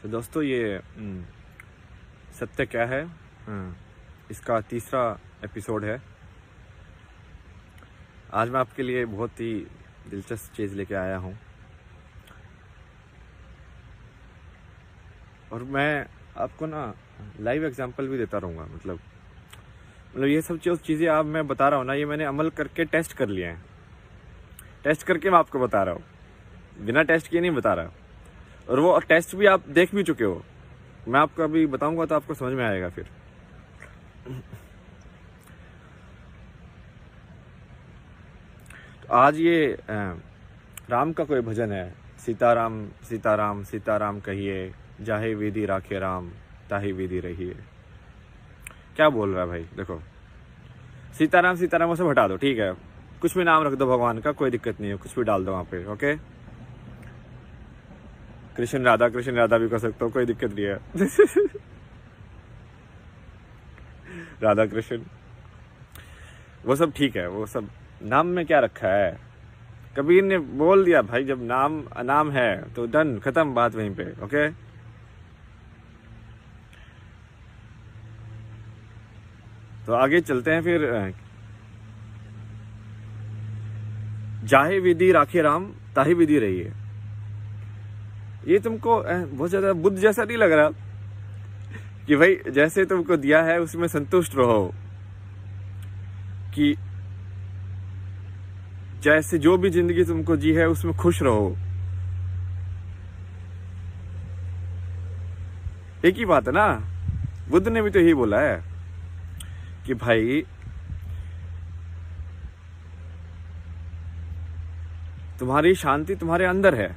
तो दोस्तों ये सत्य क्या है, इसका तीसरा एपिसोड है। आज मैं आपके लिए बहुत ही दिलचस्प चीज़ लेके आया हूँ और मैं आपको ना लाइव एग्जांपल भी देता रहूँगा। मतलब ये सब चीज़ें आप मैं बता रहा हूँ ना, ये मैंने अमल करके टेस्ट कर लिए हैं। टेस्ट करके मैं आपको बता रहा हूँ, बिना टेस्ट किए नहीं बता रहा। और वो टेस्ट भी आप देख भी चुके हो। मैं आपको अभी बताऊंगा तो आपको समझ में आएगा फिर। तो आज ये राम का कोई भजन है, सीताराम सीताराम सीताराम कहिए, जाहे विधि राखे राम ताहि विधि रहिए। क्या बोल रहा है भाई? देखो, सीताराम सीताराम उसे हटा दो, ठीक है, कुछ भी नाम रख दो भगवान का, कोई दिक्कत नहीं है, कुछ भी डाल दो वहां पे, ओके। कृष्ण राधा भी कर सकते हो, कोई दिक्कत नहीं है। राधा कृष्ण वो सब ठीक है, वो सब नाम में क्या रखा है। कबीर ने बोल दिया भाई, जब नाम अनाम है तो डन, खत्म बात वहीं पे, ओके। तो आगे चलते हैं फिर। जाहे विधि राखे राम ताहि विधि रहिए। ये तुमको बहुत ज्यादा बुद्ध जैसा नहीं लग रहा कि भाई जैसे तुमको दिया है उसमें संतुष्ट रहो, कि जैसे जो भी जिंदगी तुमको जी है उसमें खुश रहो। एक ही बात है ना, बुद्ध ने भी तो यही बोला है कि भाई तुम्हारी शांति तुम्हारे अंदर है,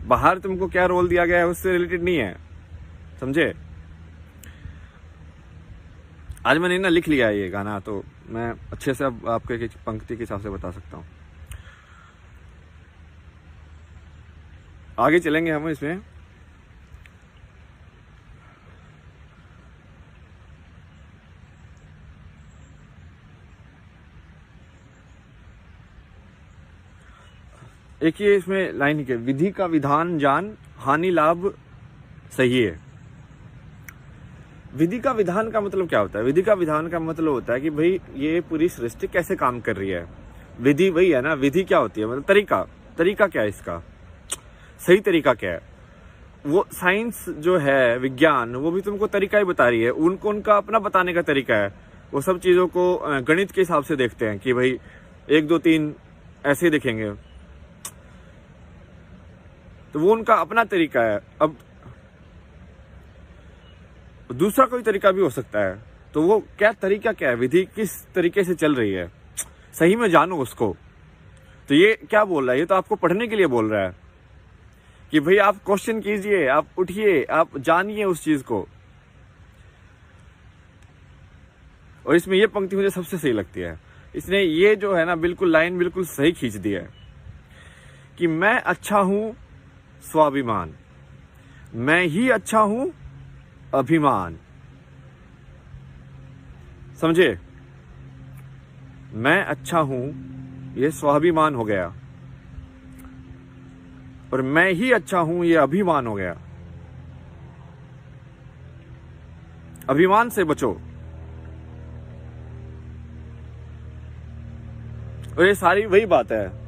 बाहर तुमको क्या रोल दिया गया है उससे रिलेटेड नहीं है, समझे। आज मैंने ना लिख लिया है ये गाना, तो मैं अच्छे से अब आपको एक पंक्ति के हिसाब से बता सकता हूँ। आगे चलेंगे हम इसमें। एक ये इसमें लाइन के, विधि का विधान जान हानि लाभ सही है। विधि का विधान का मतलब क्या होता है? विधि का विधान का मतलब होता है कि भाई ये पूरी सृष्टि कैसे काम कर रही है। विधि वही है ना, विधि क्या होती है, मतलब तरीका क्या है इसका, सही तरीका क्या है। वो साइंस जो है, विज्ञान, वो भी तुमको तरीका ही बता रही है, उनको उनका अपना बताने का तरीका है। वो सब चीजों को गणित के हिसाब से देखते हैं कि भाई 1 2 3 ऐसे देखेंगे, तो वो उनका अपना तरीका है। अब दूसरा कोई तरीका भी हो सकता है, तो वो क्या तरीका क्या है, विधि किस तरीके से चल रही है, सही में जानो उसको। तो ये क्या बोल रहा है, ये तो आपको पढ़ने के लिए बोल रहा है कि भाई आप क्वेश्चन कीजिए, आप उठिए, आप जानिए उस चीज को। और इसमें ये पंक्ति मुझे सबसे सही लगती है। इसने ये जो है ना, बिल्कुल लाइन बिल्कुल सही खींच दी है कि मैं अच्छा हूं स्वाभिमान, मैं ही अच्छा हूं अभिमान। समझे, मैं अच्छा हूं ये स्वाभिमान हो गया, और मैं ही अच्छा हूं ये अभिमान हो गया। अभिमान से बचो। और ये सारी वही बात है,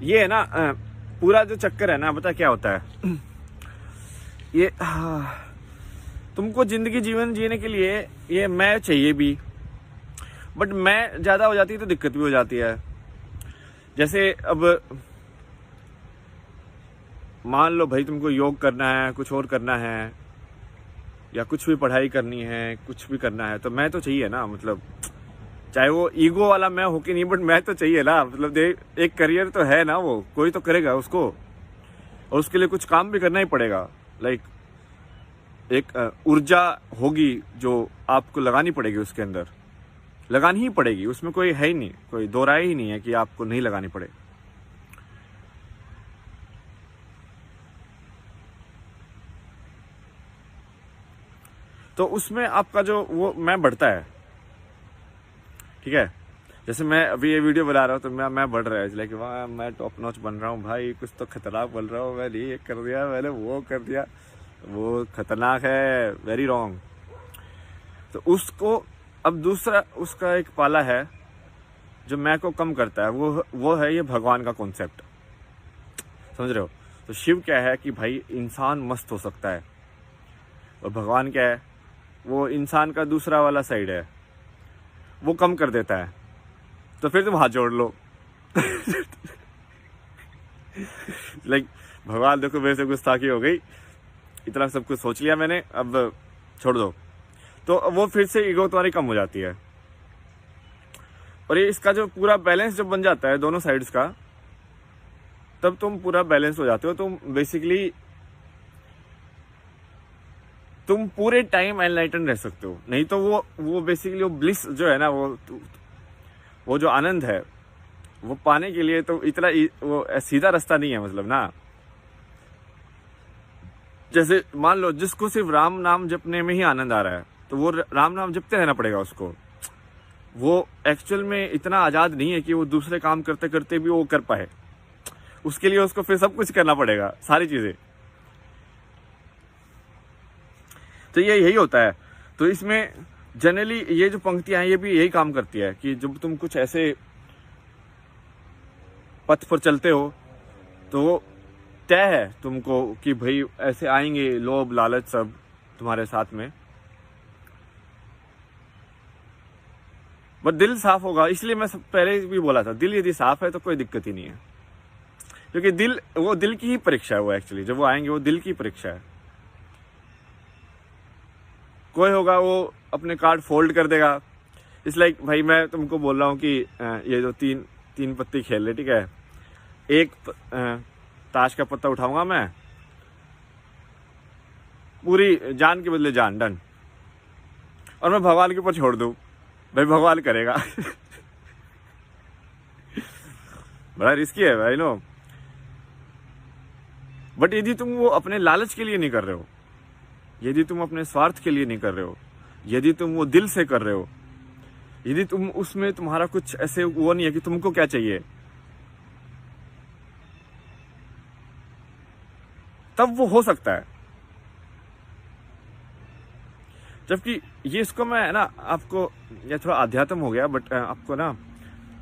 ये है ना पूरा जो चक्कर है ना, पता क्या होता है ये तुमको जिंदगी जीवन जीने के लिए ये मैं चाहिए भी, बट मैं ज्यादा हो जाती है तो दिक्कत भी हो जाती है। जैसे अब मान लो भाई तुमको योग करना है, कुछ और करना है, या कुछ भी पढ़ाई करनी है, कुछ भी करना है, तो मैं तो चाहिए ना। मतलब चाहे वो ईगो वाला मैं हो कि नहीं, बट मैं तो चाहिए ना। मतलब एक करियर तो है ना, वो कोई तो करेगा उसको, और उसके लिए कुछ काम भी करना ही पड़ेगा। लाइक एक ऊर्जा होगी जो आपको लगानी पड़ेगी, उसके अंदर लगानी ही पड़ेगी, उसमें कोई है ही नहीं, कोई दो राय ही नहीं है कि आपको नहीं लगानी पड़े। तो उसमें आपका जो वो मैं बढ़ता है, ठीक है। जैसे मैं अभी ये वीडियो बना रहा हूँ तो मैं बढ़ रहा है, लाइक वाह मैं टॉप नॉच बन रहा हूँ भाई, कुछ तो खतरनाक बन रहा हूँ, मैंने ये कर दिया, मैंने वो कर दिया, वो खतरनाक है, वेरी रॉन्ग। तो उसको अब दूसरा उसका एक पाला है जो मैं को कम करता है, वो है ये भगवान का कॉन्सेप्ट, समझ रहे हो। तो शिव क्या है कि भाई इंसान मस्त हो सकता है, और भगवान क्या है, वो इंसान का दूसरा वाला साइड है, वो कम कर देता है। तो फिर तुम हाथ जोड़ लो लाइक भगवान देखो मेरे से गुस्ताखी हो गई, इतना सब कुछ सोच लिया मैंने, अब छोड़ दो। तो वो फिर से ईगो तुम्हारी कम हो जाती है, और ये इसका जो पूरा बैलेंस जब बन जाता है दोनों साइड्स का, तब तुम पूरा बैलेंस हो जाते हो। तुम बेसिकली तुम पूरे टाइम एनलाइटन रह सकते हो। नहीं तो वो बेसिकली वो ब्लिस जो है ना, वो जो आनंद है वो पाने के लिए तो इतना वो सीधा रास्ता नहीं है, मतलब ना। जैसे मान लो जिसको सिर्फ राम नाम जपने में ही आनंद आ रहा है, तो वो राम नाम जपते रहना पड़ेगा उसको। वो एक्चुअल में इतना आजाद नहीं है कि वो दूसरे काम करते करते भी वो कर पाए, उसके लिए उसको फिर सब कुछ करना पड़ेगा, सारी चीजें। तो ये यही होता है। तो इसमें जनरली ये जो पंक्तियां हैं ये भी यही काम करती है कि जब तुम कुछ ऐसे पथ पर चलते हो तो तय है तुमको कि भाई ऐसे आएंगे लोभ लालच सब तुम्हारे साथ में, बट दिल साफ होगा। इसलिए मैं पहले भी बोला था, दिल यदि साफ है तो कोई दिक्कत ही नहीं है, क्योंकि वो दिल की ही परीक्षा है। वो एक्चुअली जब वो आएंगे वो दिल की परीक्षा है। कोई होगा वो अपने कार्ड फोल्ड कर देगा, इस लाइक भाई मैं तुमको बोल रहा हूँ कि ये जो तीन पत्ती खेल रहे, ठीक है, एक ताश का पत्ता उठाऊंगा मैं, पूरी जान के बदले जान, डन, और मैं भगवान के ऊपर छोड़ दूं, भाई भगवान करेगा बड़ा रिस्की है भाई, नो। बट यदि तुम वो अपने लालच के लिए नहीं कर रहे हो, यदि तुम अपने स्वार्थ के लिए नहीं कर रहे हो, यदि तुम वो दिल से कर रहे हो, यदि तुम उसमें तुम्हारा कुछ ऐसे वो नहीं है कि तुमको क्या चाहिए, तब वो हो सकता है। जबकि ये इसको मैं ना आपको, ये थोड़ा अध्यात्म हो गया, बट आपको ना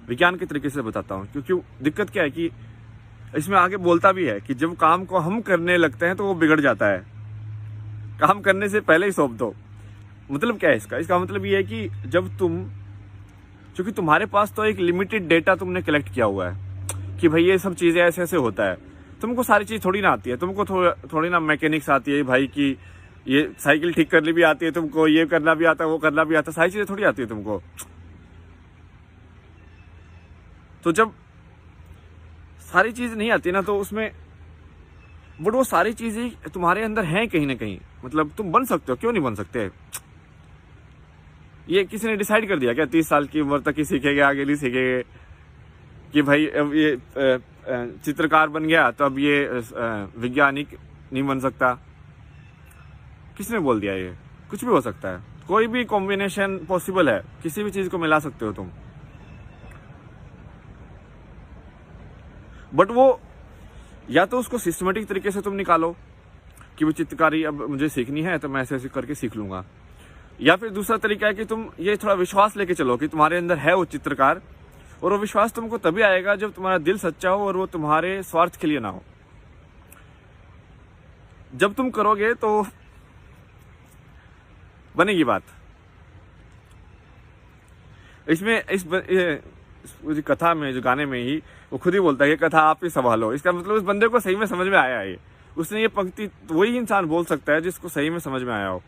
विज्ञान के तरीके से बताता हूँ। क्योंकि दिक्कत क्या है कि इसमें आगे बोलता भी है कि जब काम को हम करने लगते हैं तो वो बिगड़ जाता है, काम करने से पहले ही सौंप दो। मतलब क्या है इसका मतलब ये है कि जब तुम, क्योंकि तुम्हारे पास तो एक लिमिटेड डेटा तुमने कलेक्ट किया हुआ है कि भाई ये सब चीजें ऐसे ऐसे होता है, तुमको सारी चीज थोड़ी ना आती है, तुमको थोड़ी ना मैकेनिक्स आती है भाई की ये साइकिल ठीक करनी भी आती है तुमको, ये करना भी आता है, वो करना भी आता है, सारी चीजें थोड़ी आती है तुमको। तो जब सारी चीज नहीं आती ना, तो उसमें बट वो सारी चीजें तुम्हारे अंदर हैं कहीं ना कहीं, मतलब तुम बन सकते हो, क्यों नहीं बन सकते। ये किसी ने डिसाइड कर दिया क्या 30 साल की उम्र तक ही सीखेंगे, आगे नहीं सीखेंगे, कि भाई अब ये चित्रकार बन गया तो अब ये वैज्ञानिक नहीं बन सकता। किसने बोल दिया? ये कुछ भी हो सकता है, कोई भी कॉम्बिनेशन पॉसिबल है, किसी भी चीज को मिला सकते हो तुम। बट वो या तो उसको सिस्टमेटिक तरीके से तुम निकालो कि वो चित्रकारी अब मुझे सीखनी है तो मैं ऐसे ऐसे करके सीख लूंगा, या फिर दूसरा तरीका है कि तुम ये थोड़ा विश्वास लेके चलो कि तुम्हारे अंदर है वो चित्रकार, और वो विश्वास तुमको तभी आएगा जब तुम्हारा दिल सच्चा हो और वो तुम्हारे स्वार्थ के लिए ना हो। जब तुम करोगे तो बनेगी बात। इसमें इस कथा में, जो गाने में ही वो खुद ही बोलता है कि कथा आप ही संभालो। इसका मतलब उस बंदे को सही में समझ में आया है, उसने ये पंक्ति, वही इंसान बोल सकता है जिसको सही में समझ में आया हो।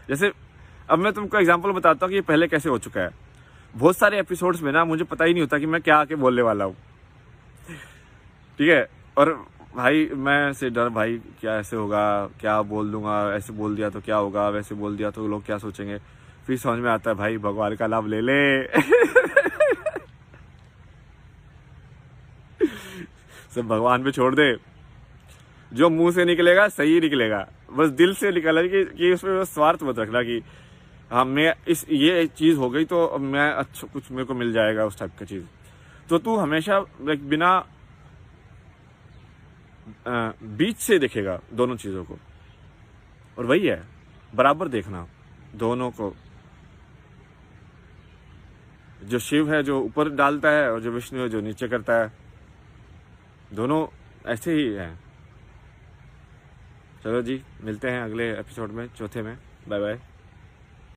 जैसे अब मैं तुमको एग्जांपल बताता हूँ कि ये पहले कैसे हो चुका है। बहुत सारे एपिसोड्स में ना मुझे पता ही नहीं होता कि मैं क्या आके बोलने वाला हूँ, ठीक है। और भाई मैं से डर, भाई क्या ऐसे होगा, क्या बोल दूंगा, ऐसे बोल दिया तो क्या होगा, वैसे बोल दिया तो लोग क्या सोचेंगे। फिर समझ में आता है भाई भगवान का नाम ले ले सब भगवान पे छोड़ दे, जो मुंह से निकलेगा सही निकलेगा, बस दिल से निकला कि उसमें बस स्वार्थ मत रखना कि हाँ मैं इस ये चीज हो गई तो अब मैं अच्छा कुछ मेरे को मिल जाएगा उस टाइप का चीज। तो तू हमेशा लाइक बिना बीच से देखेगा दोनों चीजों को, और वही है बराबर देखना दोनों को। जो शिव है जो ऊपर डालता है और जो विष्णु है जो नीचे करता है, दोनों ऐसे ही हैं। चलो जी, मिलते हैं अगले एपिसोड में, चौथे में। Bye bye.